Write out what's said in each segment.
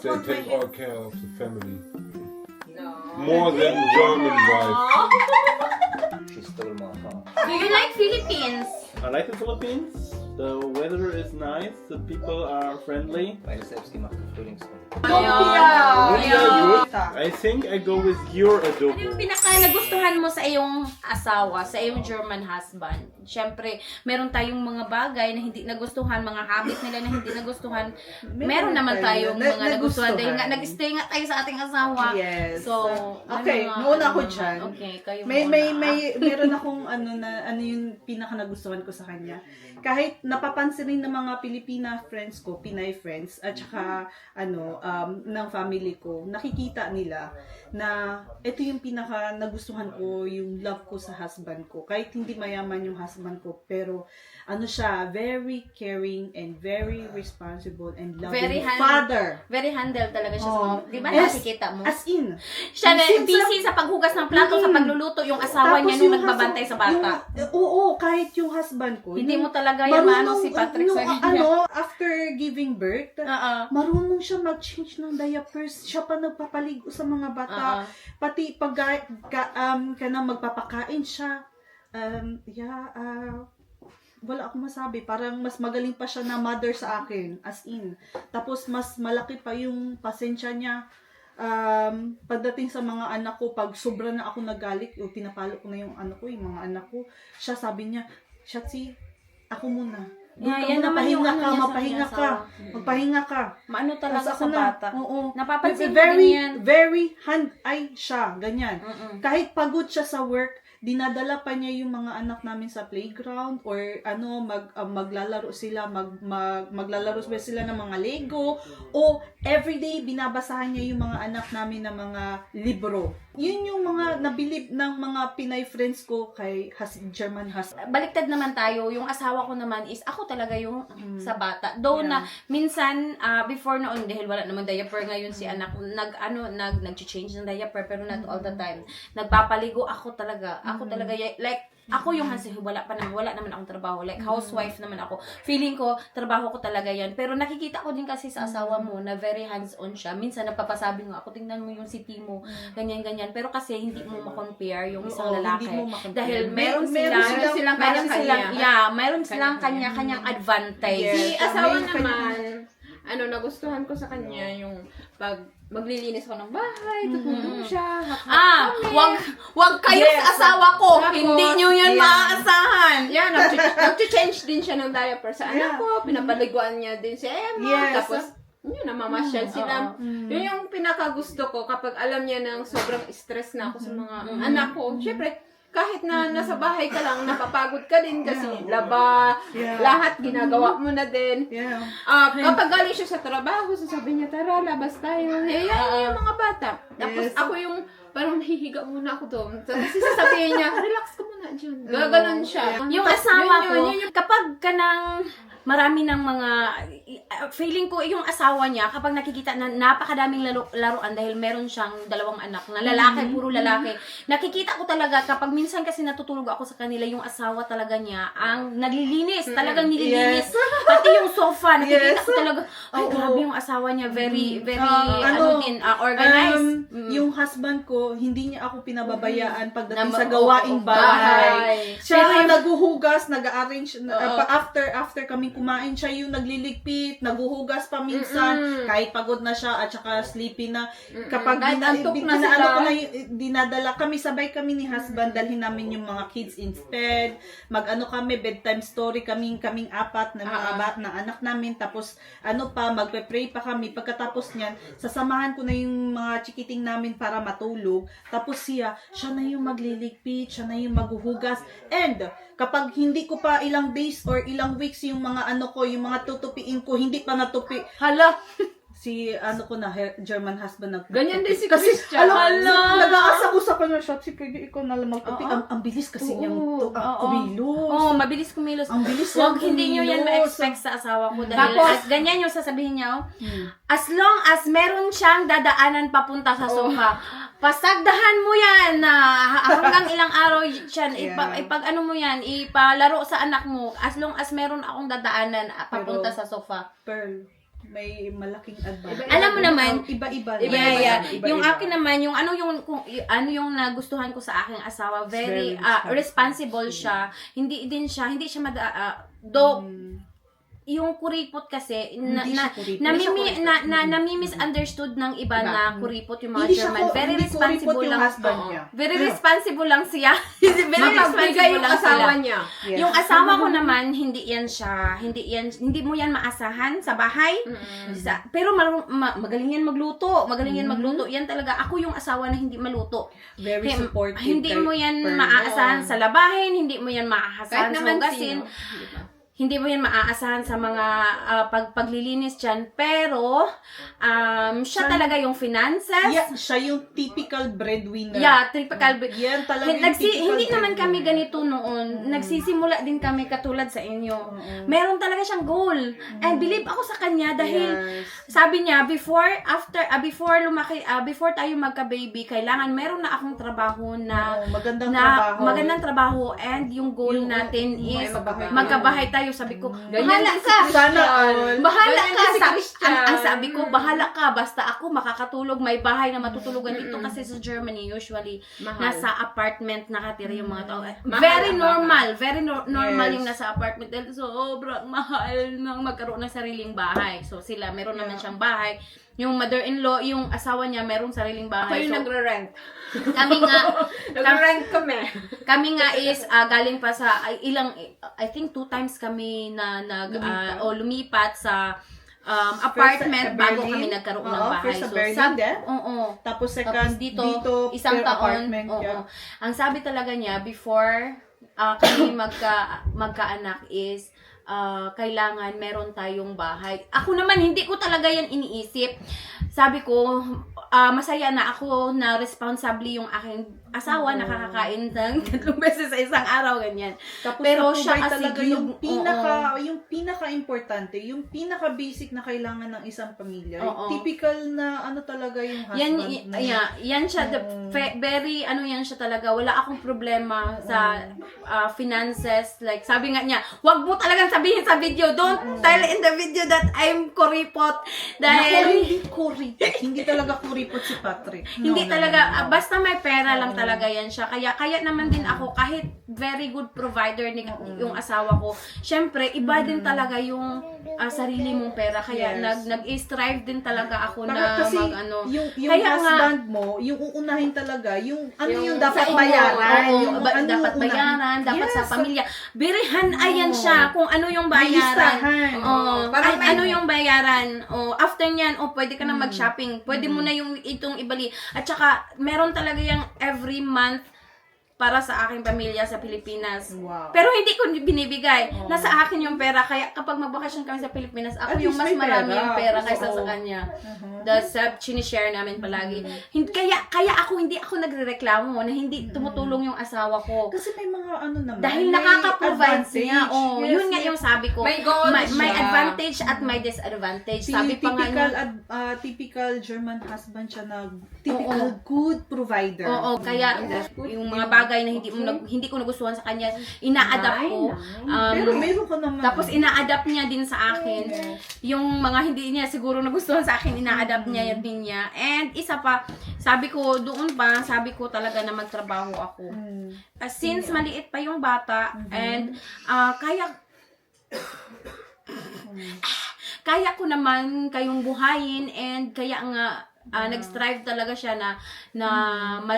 They take all care of the family. No. More than German wife. She stole my car. Do you like Philippines? I like the Philippines. The weather is nice. The people are friendly. Meine selbstgemachte Frühlingsrunde. I think I go with your Ano yung adobo. pinaka nagustuhan mo sa iyong asawa, sa iyong German husband? Siyempre, meron tayong mga bagay na hindi nagustuhan, mga habit nila na hindi nagustuhan. Meron naman tayong mga nagustuhan. Dahil nga, nag-stay nga tayo sa ating asawa. Yes. So, okay, ano nga, mauna ako ano dyan. naman? Okay, kayo Meron akong ano yung pinaka nagustuhan ko sa kanya. Kahit napapansin rin ng mga Pilipina friends ko, Pinay friends, at saka ng family ko, nakikita nila na ito yung pinaka nagustuhan ko, yung love ko sa husband ko. Kahit hindi mayaman yung husband ko, pero ano siya, very caring and very responsible and loving father. Very handle talaga siya sa mga, di ba Yes, nakikita mo? as in. Siya na Since busy sa paghugas ng plato, sa pagluluto, yung asawa niya nung nagbabantay sa bata. Oo, kahit yung husband ko. Hindi mo talaga marunong, yaman si Patrick sa kanya. After giving birth, marunong siya mag-change ng diapers. Siya pa nagpapaligo sa mga bata. Pati pag kanang magpapakain siya. Wala akong masabi. Parang mas magaling pa siya na mother sa akin. As in. Tapos mas malaki pa yung pasensya niya. Pagdating sa mga anak ko, pag sobra na ako nagalit, o pinapalo ko na yung mga anak ko, siya sabi niya, Shatsi, ako muna. Yan naman yung Mapahinga ka. Magpahinga ka. Maano talaga sa na. bata. Oo. Napapansin ko very, din yan. very hand-eye siya. Ganyan. Kahit pagod siya sa work, dinadala pa niya yung mga anak namin sa playground or maglalaro sila, maglalaro sila ng mga Lego o everyday binabasahan niya yung mga anak namin ng mga libro. Yun yung mga nabilib ng mga Pinay friends ko kay German husband. Baliktad naman tayo, yung asawa ko naman is ako talaga yung sa bata. Though na minsan before noon dahil wala naman diaper ngayon si anak nag-change ng diaper pero not all the time. Nagpapaligo ako talaga. Ako talaga like ako yung wala naman akong trabaho. Like housewife naman ako. Feeling ko trabaho ko talaga yan. Pero nakikita ko din kasi sa asawa mo na very hands-on siya. Minsan napapasabi nga ako, tingnan mo yung city mo, ganyan. Pero kasi hindi mo ma-compare yung isang lalaki. Dahil meron silang kanya-kanyang advantage. Si asawa naman, nagustuhan ko sa kanya yung pag maglilinis ako ng bahay, tutulong siya. Wag kayo sa asawa ko. Hindi nyo yan maaasahan. Yan, nag-change din siya ng diaper sa anak ko. Pinapaliguan niya din si Emma. Tapos, yun, namamasyal sila. Yun yung pinakagusto ko kapag alam niya ng sobrang stress na ako sa mga anak ko. Siyempre, kahit na nasa bahay ka lang, napapagod ka din kasi laba, lahat ginagawa mo na din. Kapag galing siya sa trabaho, sasabihin niya, tara, labas tayo. Yan yung mga bata. Tapos ako yung parang nahihiga muna ako doon. Kasi sasabihin niya, relax ka muna dyan. Gaganon siya. Yung asawa ko, kapag ka ng marami ng mga feeling ko yung asawa niya kapag nakikita na napakadaming laruan dahil meron siyang 2 anak na lalaki, puro lalaki. Nakikita ko talaga kapag minsan kasi natutulog ako sa kanila, yung asawa talaga niya ang naglilinis, talagang nililinis. Pati yung sofa, nakikita ko talaga, ay grabe yung asawa niya, very organized. Yung husband ko, hindi niya ako pinababayaan pagdating sa gawaing bahay. Siya ang naguhugas, nag-arrange after kami kumain, siya yung nagliligpit, naguhugas pa minsan, kahit pagod na siya at saka sleepy na. Kapag dinadala kami, sabay kami ni husband, dalhin namin yung mga kids instead. Kami, bedtime story kaming 4 na mga na anak namin, tapos magpe-pray pa kami. Pagkatapos niyan, sasamahan ko na yung mga chikiting namin para matulog. Tapos siya na yung magliligpit, siya na yung maghuhugas. And kapag hindi ko pa ilang days or ilang weeks yung mga yung mga tutupiin ko, hindi pa natupi. Hala! Si German husband ganyan din si kasi Christian. nag-aasa ko sa kanya, Shatsi, pwede ikaw na lang magtupi. Ang bilis kasi niyang kumilos. Mabilis kumilos. Ang bilis Wag hindi nyo yan ma-expect sa asawa ko dahil ganyan yung sasabihin niya, as long as meron siyang dadaanan papunta sa sofa, pasagdahan mo yan na hanggang ilang araw yan, ipalaro sa anak mo, as long as meron akong dadaanan papunta sa sofa. Pearl, may malaking advantage. Alam mo naman, iba-iba. Yeah. Iba-iba. Yung akin naman, yung ano yung nagustuhan ko sa aking asawa, very responsible siya. Hindi siya though yung kuripot kasi Hindi siya kuripot. nami-misunderstood ng iba na kuripot yung mga Hindi siya German. Very hindi responsible kuripot yung lang. husband niya. Very responsible lang siya. Very Mapagbigay responsible yung lang asawa sila. niya. Yes. Yung asawa ko naman, hindi mo yan maasahan sa bahay. Pero magaling yan magluto. Yan talaga. Ako yung asawa na hindi maluto. Very supportive. Hindi mo yan per- maaasahan sa labahin, hindi mo yan Kahit maaasahan sa naman hugasin. sino. Hindi mo yan maaasahan sa mga paglilinis dyan. Pero, siya talaga yung finances. Yeah, siya yung typical breadwinner. Yeah, typical. Yan talaga yung typical Hindi naman kami breadwinner. ganito noon. Nagsisimula din kami katulad sa inyo. Meron talaga siyang goal. And believe ako sa kanya dahil sabi niya, before tayo magka-baby, kailangan meron na akong trabaho na magandang trabaho and yung goal natin is magkabahay tayo. Sabi ko, bahala ka. Sana all. Bahala Ganyan ka. na si Christian. Ang sabi ko, bahala ka. Basta ako makakatulog, may bahay na matutulugan dito kasi sa Germany, usually, nasa apartment nakatira yung mga tao. Very normal. Very normal yung nasa apartment. Dahil sobrang mahal ng magkaroon ng sariling bahay. So, sila, meron naman siyang bahay. Yung mother-in-law, yung asawa niya, merong sariling Ako bahay. yung So, nagre-rent. kami nga, Nagre-rent kami. kami nga is galing pa sa I think 2 times kami na lumipat sa apartment bago Berlin. kami nagkaroon ng bahay. First sa Berlin din. Oo. Tapos second Tapos dito isang per taon. apartment. Oo. Yeah. Ang sabi talaga niya before kami magkaanak is kailangan meron tayong bahay. Ako naman hindi ko talaga yan iniisip. Sabi ko, masaya na ako na responsable yung aking asawa, nakakakain ng 3 beses sa isang araw, ganyan. Tapos Pero na-provide siya kasi talaga yung yung pinaka-importante, yung pinaka-basic na kailangan ng isang pamilya. Oo. Typical na ano talaga yung husband. Yan siya, very, yan siya talaga. Wala akong problema sa finances. Like, sabi nga niya, wag mo talagang sabihin sa video, don't tell in the video that I'm kuripot. Dahil, Hindi talaga kuripot si Patrick. hindi talaga, basta may pera lang talaga yan siya. Kaya naman din ako, kahit very good provider ni yung asawa ko, syempre, iba din talaga yung sarili mong pera. Kaya nag-strive din talaga ako na kasi yung kaya husband mo, yung uunahin talaga, yung yung sa dapat inyo, bayaran. oo, Yung dapat uunahin. bayaran, dapat Yes, sa pamilya. Birihan, ayan siya, kung ano yung bayaran. listahan. Parang may- Ano yung bayaran. After nyan, pwede ka na mag-shopping. Pwede mo na yung itong ibali. At saka, meron talaga yung every month para sa aking pamilya sa Pilipinas. Wow. Pero hindi ko binibigay. Nasa akin yung pera. Kaya kapag magbakasyon kami sa Pilipinas, ako At yung least mas may marami pera. yung pera kaysa Oo. sa kanya. That's sinishare namin palagi. Kaya hindi ako nagrereklamo na hindi tumutulong yung asawa ko. Kasi may mga naman. Dahil may nakaka-provide advantage. niya. Oh, Yes, yun nga yung sabi ko. May goal May siya. advantage at may disadvantage. Sabi pa nga niya. Typical German husband siya na typical good provider. Oo, kaya yung mga bagay na hindi ko nagustuhan sa kanya, ina-adapt ko. Pero meron ka naman. Tapos ina-adapt niya din sa akin. Yung mga hindi niya siguro nagustuhan sa akin, ina-adapt niya din niya. And isa pa, sabi ko talaga na magtrabaho ako. Since maliit pa yung bata, and kaya ko naman kayong buhayin, and kaya nga nag-strive talaga siya na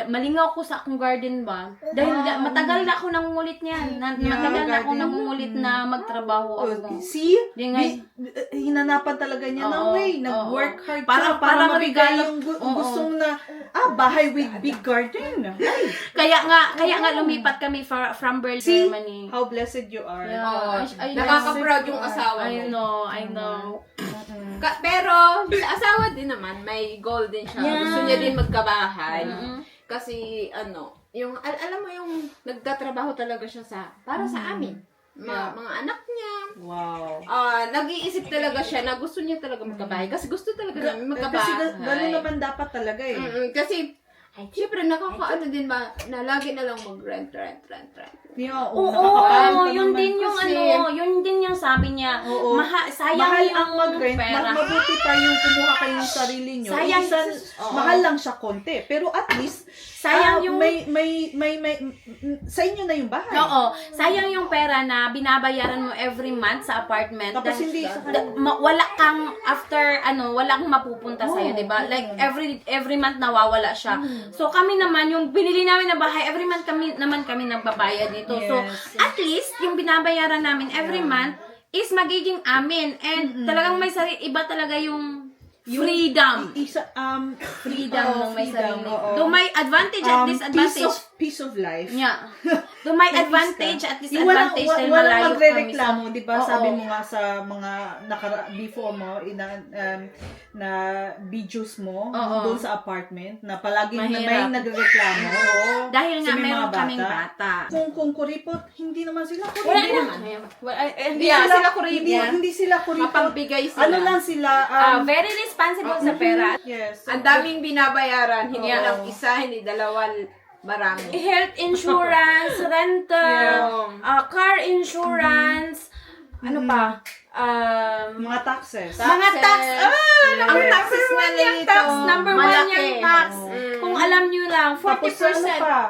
malingaw ko sa akong garden ba. Dahil matagal na ako nangungulit niyan. Matagal na ako nangungulit na magtrabaho ako. See? Di nga- Hinanapan talaga niya ng Oo, way. Nag-work oo. hard Parang- siya para parang mabigay regalo. yung Oo. gustong na, bahay with big garden. Ay, Kaya nga lumipat kami from Berlin, see Germany. how blessed you are. Yeah. Ay, Nakaka-proud yung asawa I mo. know. Pero, sa asawa din naman, may goal din siya. Yeah. Gusto niya din magkabahay. Kasi, yung, alam mo yung nagtatrabaho talaga siya para sa amin. Mga anak niya. Wow. Nag-iisip talaga siya na gusto niya talaga magkabahay. Kasi gusto talaga namin Kasi magkabahay. gano'n naman dapat talaga eh. Kasi, Siyempre, nakakaano din ba, na lagi na lang mag-rent. Yeah, Oo, nakakapagod yun naman din yung kasi- yun din yung sabi niya. Oo. Sayang mahal yung ang mag-rent. pera. Mabuti pa yung kumuha kayo ng sarili nyo. Sayang. Oo. Mahal lang siya konti. Pero at least, Sayang yung- may, sa inyo na yung bahay. Oo, sayang yung pera na binabayaran mo every month sa apartment. Tapos dahil- hindi sa wala kang wala kang mapupunta sa'yo, 'di ba? Like every month nawawala siya. So kami naman yung binili namin na bahay, every month kami nagbabayad dito. So Yes. at least yung binabayaran namin every month is magiging amin, and talagang iba talaga yung freedom. Freedom ng may sarili. Do may advantage at disadvantage. Peace of life. Yeah. Do may advantage at Yung walang disadvantage dahil walang malayo kami sa... magre-reklamo, 'di ba? Oo. Sabi mo nga sa mga before mo na videos mo Oo. doon sa apartment na palaging may Mahirap. nagreklamo. Oo. Dahil nga Kasi may meron mga kaming bata. Kung kuripot, hindi naman sila kuripot. Wala naman. Hindi sila kuripot. Hindi sila kuripot. Mapagbigay sila. Ano lang sila, Very responsible sa pera. yes. Ang daming binabayaran, hindi Oo. lang isa, hindi dalawa, marami. Health insurance, rental, car insurance, ano pa? Mga taxes. Mga tax. Ang taxes na yung nito, tax. Number one malaki. yung tax. Kung alam nyo lang, 40%. Tapos ano pa?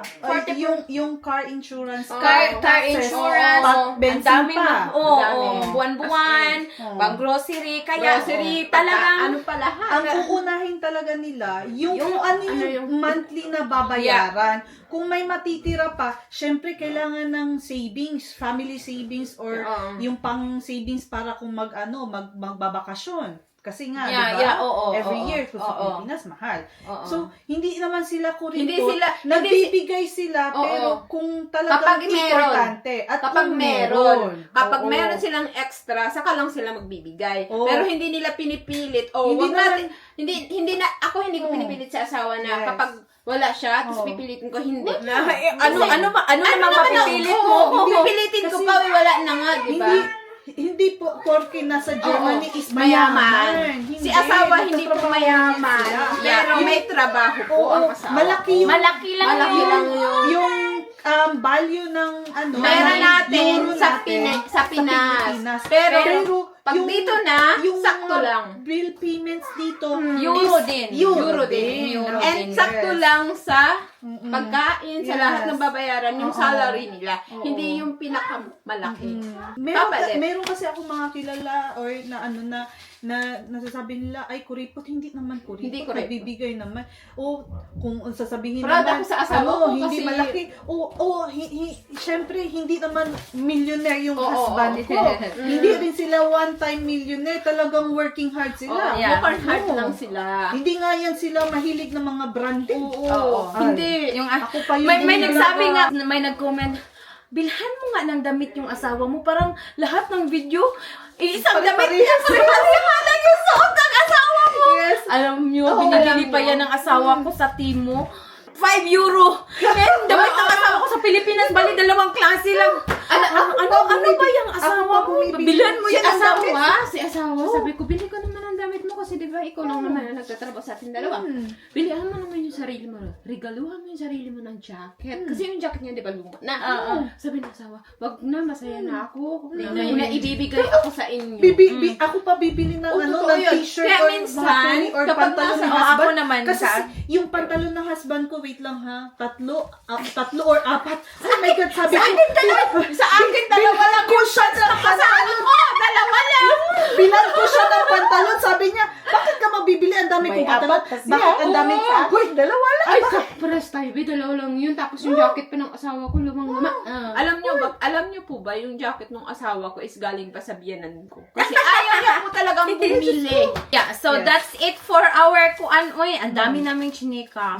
Yung car insurance. Car taxes, insurance, ang ang dami dami pa. Oo, buwan-buwan, pang grocery, kaya talagang ano pa lahat. Ang uunahin talaga nila, yung kung ano yung monthly na babayaran. Kung may matitira pa, syempre kailangan ng savings, family savings or yung pang savings para kung magbabakasyon. Kasi nga, di ba? Every year kung sa Pilipinas, mahal. So, hindi naman sila kuripot. Nagbibigay sila, pero kung talagang importante. At Kapag kung meron. Kapag Oo. meron silang extra, saka lang sila magbibigay. Oo. Pero hindi nila pinipilit. Hindi Wag natin, ako hindi ko pinipilit sa asawa na Yes. kapag wala siya, tapos pipilitin ko, hindi. ano naman mapipilit mo? Pipilitin ko pa, wala na nga, di ba? Hindi po porke nasa Germany Oo. is mayaman. Si asawa hindi po nagtatrabaho mayaman. sila. Pero may trabaho po ang asawa. Malaki Malaki lang yun. yung value ng Pera ng natin euro sa natin sa Pinas. Pero Pag dito na, sakto mga lang. bill payments dito Euro is din. Euro din. Euro And din, sakto yes. lang sa pagkain, sa Yes. lahat ng babayaran, yung salary nila. Hindi yung pinakamalaki. Papalit. Meron kasi ako mga kilala or na nasasabi nila ay kuripot, hindi naman kuripot. Hindi kuripot. Nagbibigay naman. O kung sasabihin Proud naman ako sa asawa ko hindi kasi- malaki. Syempre hindi naman millionaire yung Oo, husband oo. ko. Hindi rin sila one-time millionaire, talagang working hard sila. Yeah. Work hard Oo. lang sila. Hindi nga yan sila mahilig ng mga branded. Oo. Ay. Hindi. Yung Ako pa yun. may hindi nagsabi talaga. nga, may nag-comment, bilhan mo nga ng damit yung asawa mo. Parang lahat ng video, isang damit. Pare-parehan yung suot ng asawa mo. Yes. Alam nyo, Oo, binibili alam pa nyo. yan ng asawa ko sa Timo. 5 euro. And damit ng asawa ko sa Pilipinas, bali dalawang klase lang. Ano ba yung asawa mo? Bilhan mo yung asawa. Si asawa, sabi ko, bili ko naman ang damit mo kasi di ba ikaw lang naman ang nagtatrabaho sa atin dalawa. Bilihan mo naman yung sarili mo. Regaluhan mo yung sarili mo ng jacket. Kasi yung jacket niya di ba luma na. Sabi ng asawa, wag na, masaya na ako. Na ibibigay ako sa inyo. Ako pa bibili ng Oo, totoo ng yun. t-shirt Kaya or minsan, mga pony or kapag pantalon nasa- ng Oo, husband. ako naman, Kasi yung pantalon ng husband ko, wait lang ha, tatlo or apat. Oh my God, sabi ko. Sa akin, dalawa lang ko siya ng kasama ko. Dalawa lang. Bilan ko siya ng pantalon. Sabi niya, bakit ka mabibili? Ang dami kong pantalon. Bakit ang dami sa akin? Dalawa lang. Ay, kapres tayo, dalawa lang yun. Tapos yung jacket pa ng asawa ko, lumang-luma. Alam niyo po ba, yung jacket ng asawa ko is galing pa sa biyanan ko. Kasi ayaw niya po talagang bumili. Yeah, so Yes. that's it for our uy, ang dami naming chinika.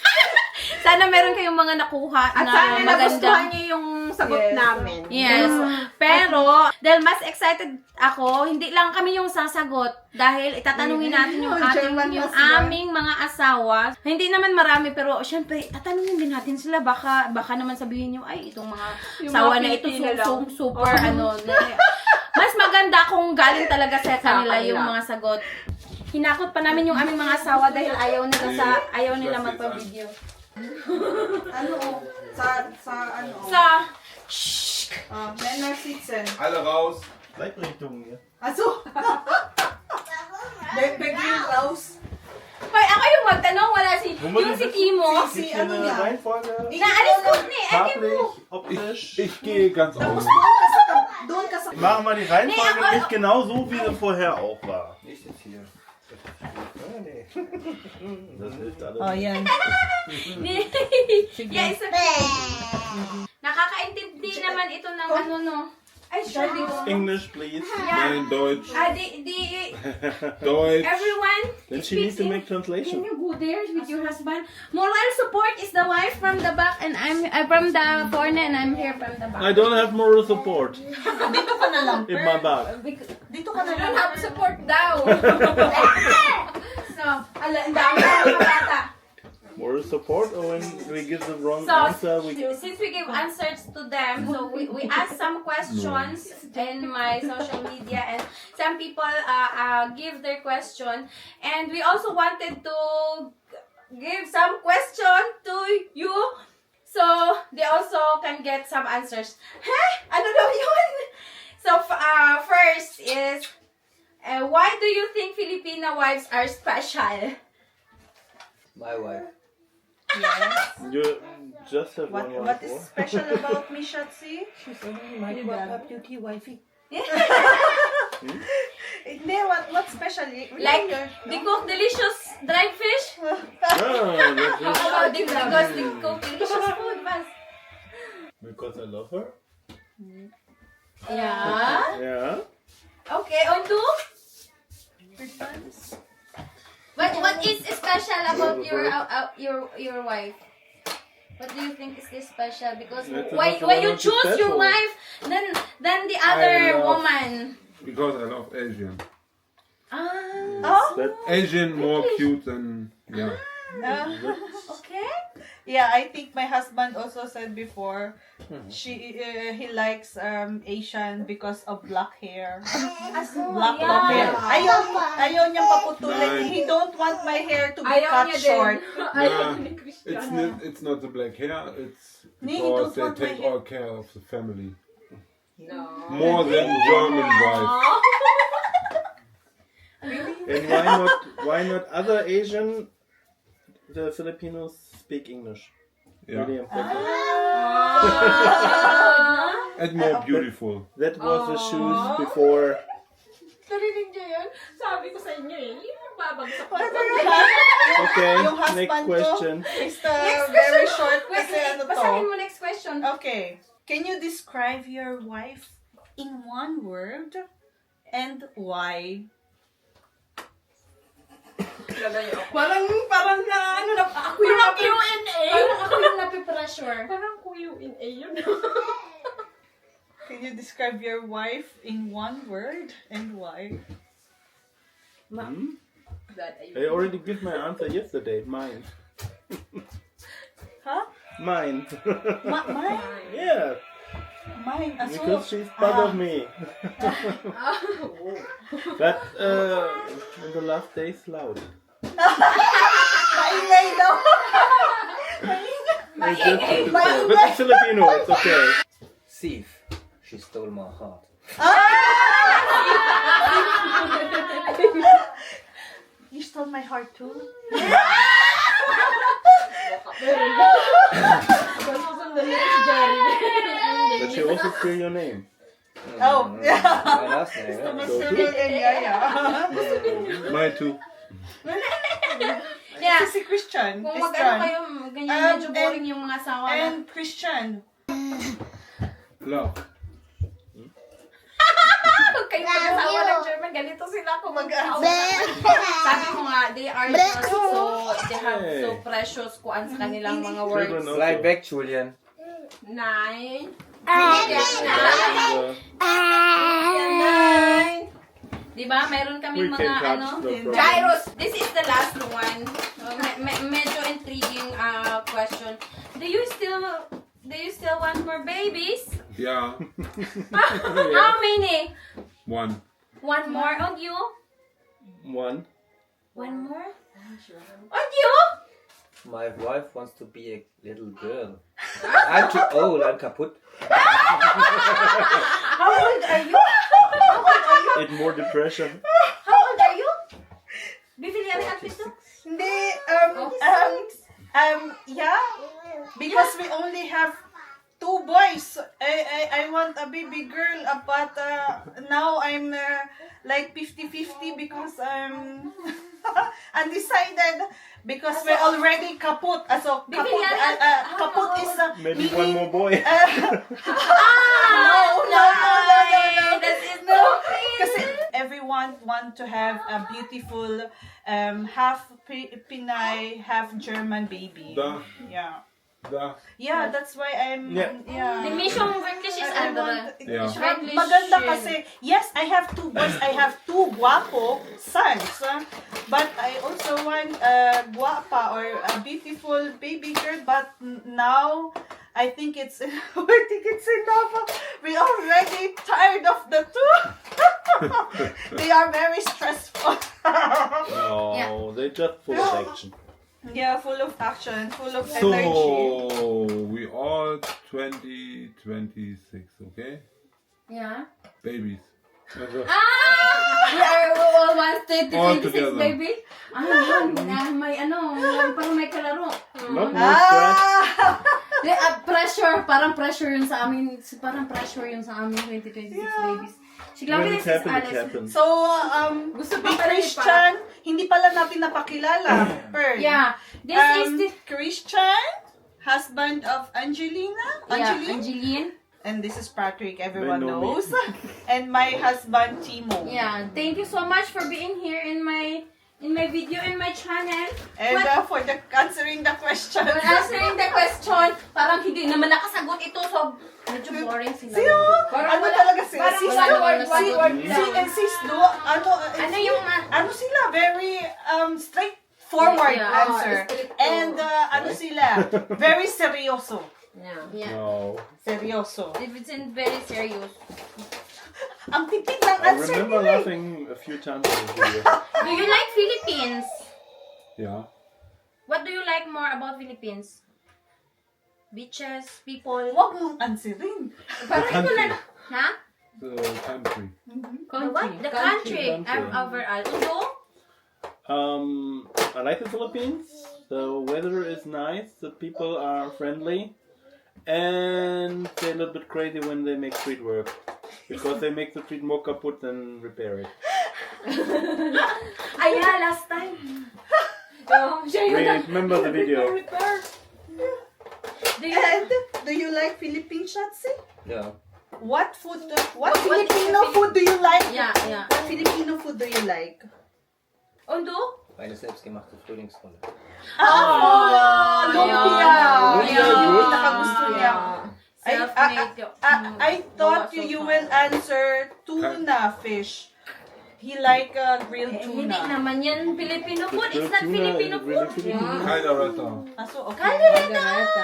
Sana meron kayong mga nakuha At na sana maganda. nagustuhan niyo yung sagot Yes. namin. Yes. Pero, dahil mas excited ako, hindi lang kami yung sasagot dahil itatanungin natin yung German yung husband. aming mga asawa. Hindi naman marami, pero syempre, tatanungin din natin sila. Baka naman sabihin nyo, ay, itong mga Yung asawa mga na ito, Pilipino lang. super, mas maganda kung galing talaga sa kanila yung kanila. mga sagot. Hinakot pa namin yung aming mga asawa dahil ayaw nila magpa-video. Ano oh? Sa ano oh? Sa... Shh! Männer sitzen. Alle raus. Zeitrichtung hier. Also. Begin raus. Hoy, ako yung magtanong, wala si... Yung si Timo. Si Hier ano eine niya? Reihenfolge. Naalis ko ni, Farblich, optisch. Ich gehe ganz außen. Doon ka sa... Machen wir die Reihenfolge Nee, aber- nicht genau so, wie sie vorher auch war. Nicht jetzt hier. Nee. Das hilft alles. Oh, yan. Yeah, it's okay. Nakakaintindi naman ito ng ano, no? Ay, sorry. English, please. Nein, Deutsch. Deutsch. Everyone, Then she needs to make can translation. you go there with your husband? Moral support is the wife from the back and I'm from the corner and I'm here from the back. I don't have moral support Dito ka na lang. in my back. Dito ka na I lang. don't have support daw. So, ang dami ng mga bata. Moral support, or when we give the wrong So, answer, we since we give answers to them, so we ask some questions in my social media, and some people give their question, and we also wanted to give some question to you, so they also can get some answers. Ano daw yun? So, first is, why do you think Filipino wives are special? My wife. Yes. you just have What one what wife. is special about me, Shatsi? She's only my beauty wifey. Hindi, what's special? Like, they cook delicious dried fish? Yeah, that's just Oh, because they cook delicious food, Bas. because I love her. Yeah. Yeah. Okay, on to? What is special about your wife? What do you think is this special? Because It's why not you so choose your special. wife than the other I love- woman? Because I love Asian. Ah, That, Asian more cute than yeah. okay. Yeah, I think my husband also said before, he likes Asian because of black hair. Black yeah. hair. Ayaw niyang paputulin. He don't want my hair to be Ayaw cut niya din. short. Ayaw ni It's not the black hair. It's Nee, because don't they want my take hair. all care of the family No. more than German wife. and why not other Asian? The Filipinos speak English. Yeah, Really important. and more beautiful. That was the shoes before. Narinig niyo yun? Sabi ko sa inyo eh. Yung babagsak ko. Okay, Yung husband next ko. question. It's very short Wait, kasi ano basahin to. mo next question. Okay. Can you describe your wife in one word and why? Parang na ano na ako yung Q&A. Parang ako yung napipressure. Parang kuyo in A yun. Can you describe your wife in one word and why? I already gave my answer yesterday. Mine. Huh? Mine. Mine? Yeah, Mine. because she's part of me. But in the last days, loud. Maingay daw. It's just but it's Filipino. It's okay. Thief. She stole my heart. You stole my heart too? But she also steal your name. Oh, yeah. My last name. Yeah. Mine too. Yeah. Si Christian. Kung is mag-ano John. kayo, ganyan medyo And- boring yung mga asawa na. And Christian. Love. Pag kayo mag-asawa ng German, ganito sila kung Sabi ko nga, they are just so, they have so precious kuan sa kanilang mga words. Children also. Fly back, Julian. 9. Diba? Meron kaming We can mga touch ano. the problem. Gyros, this is the last one. Medyo intriguing question. Do you still want more babies? Yeah, How many? one. One more on you? One. One more? On you? My wife wants to be a little girl. I'm too old, I'm kaputt. How old are you? It more depression. How old are you? Bibili ka rin at piso? Hindi, yeah, because we only have 2 boys. I want a baby girl, but now I'm like 50-50 because I'm undecided because we're already kaput. So kaput, kaput is Maybe meaning, one more boy. no. That is no. Kasi everyone want to have a beautiful half Pinay, half German baby. Da. Yeah. Da. Yeah, that's why I'm Yeah. The mission of English is I andere. Yeah. Maganda kasi, yes, I have 2 boys, I have 2 guapo sons, but I also want a guapa or a beautiful baby girl, but now I think it's enough. We already tired of the 2. They are very stressful. No, Yeah. they just full of action. Yeah, full of action, full of So energy. we all 20, 26, okay? Yeah. Babies. We are all 1 All 26, together. baby. May parang may kalaro. Not no stress. Pressure, parang pressure yun sa amin. Parang pressure yun sa amin 2026 babies. Sigla When this it is happens, it Alice. happens. So, Gusto be pa pala ni Christian, hindi pala natin napakilala. Pearl. Yeah. This is the Christian, husband of Angelina. Angeline. And this is Patrick, everyone They know me. knows. And my husband, Timo. Yeah. Thank you so much for being here in my video and my channel. And for the answering the question. For answering the question, parang hindi naman nakasagot ito, so medyo boring sila. Ano talaga sila? parang Sis wala Do, naman nasagot. and Sis Do, Ano yung ano sila? Very straightforward Yeah. answer. straight to- And ano sila? Very seryoso. Yeah. No. Seryoso. If it's in very serious. Ang tipid ng I answer remember nila. laughing a few times in the video. Do you like Philippines? Yeah. What do you like more about Philippines? Beaches, people? Huwag mong answerin. Parang ito na. Ha? The country. What? The country. Overall. Undo? I like the Philippines. The weather is nice. The people are friendly, and they're a little bit crazy when they make street work because they make the street more kaput than repair it. Last time. Remember the video? Do you like Philippine Shatsi? No. What food? What Filipino food do you like? Yeah. What Filipino food do you like? Undo? Eine selbstgemachte Frühlingsrolle. Lumpia! Lumpia, good. Nakagusto niya. Self-made. I thought you will answer tuna fish. He like grilled Hindi tuna. naman yan Filipino food. It's not Tuna, Filipino really food. Filipino. Caldereta. So, okay. Caldereta.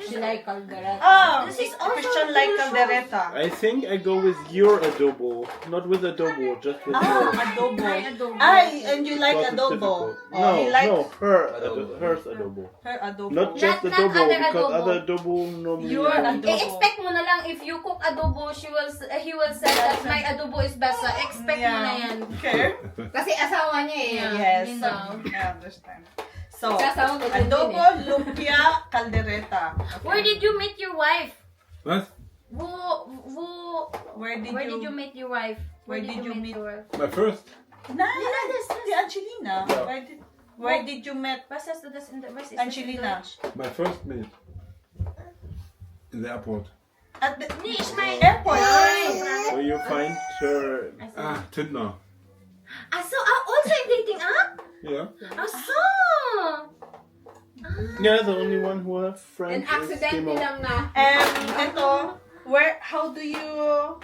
She like caldereta. This is also Christian like caldereta. I think I go with your adobo, not with adobo, just with Adobo. adobo. And you like Because it's adobo. difficult. Oh, he like Adobo. hers adobo. her adobo. Not just Not adobo, other because adobo. other adobo normally. Your adobo. expect mo na lang if you cook adobo, he will say that my adobo is best. Expect mo na yan. Okay. Kasi asawa niya eh. Yes. You know. I understand. So, Kasama ko din adobo, eh. lumpia, caldereta. Where did you meet your wife? What? Where did Where did you meet your wife? Where did you meet? your wife? My first? The Angelina. Yeah. Where did you meet Was ist das in der Angelina? My first meet. In the airport. At the Nee, ich meine airport? Where you find her. Tinder. So, also in dating app? Yeah. So. Yeah, the only one who have friends And is accidentally Timo. lang na. Ito, how do you... How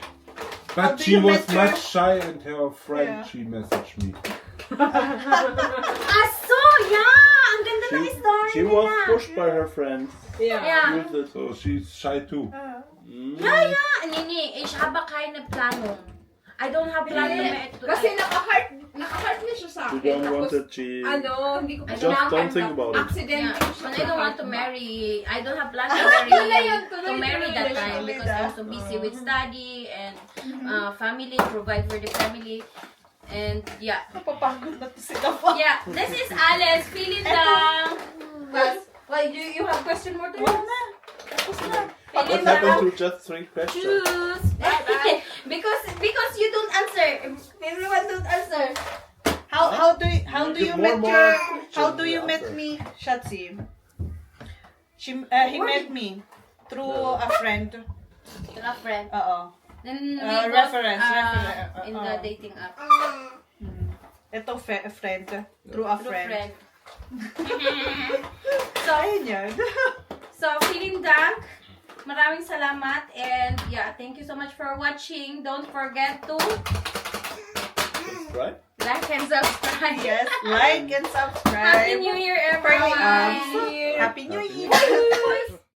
But do she you was met her? much shy and her friend, Yeah. she messaged me. So, yeah! Ang ganda ng story She nila. was pushed by her friends. Yeah. Use it. So she's shy too. Ja, ja. Nee, ich habe keine Planung. I don't have plan to make Kasi naka-heart na siya sa You akin. don't want Tapos, it, she... hindi ko pa Just don't think about it. Accident Yeah. When I don't want to marry, I don't have plan to marry that time because I was so busy with study and family, provide for the family. And yeah. Napapagod na to sila pa. Yeah, this is Alice. Feeling lang. Why, you have question more to Wala na. Tapos na. What happened to just 3 questions? Choose. because you don't answer. Everyone don't answer. How do you Give met more your questions how do you to met answer. me, Shatsi? He met me through a friend. A friend. Oo. Then Reference. in the dating app. Ito friend through a Through friend. friend. So ayun yun. So, feeling dank. Maraming salamat. And yeah, thank you so much for watching. Don't forget to Right? like and subscribe. Yes, like and subscribe. Happy New Year, everyone. Happy New Happy Year. New Bye.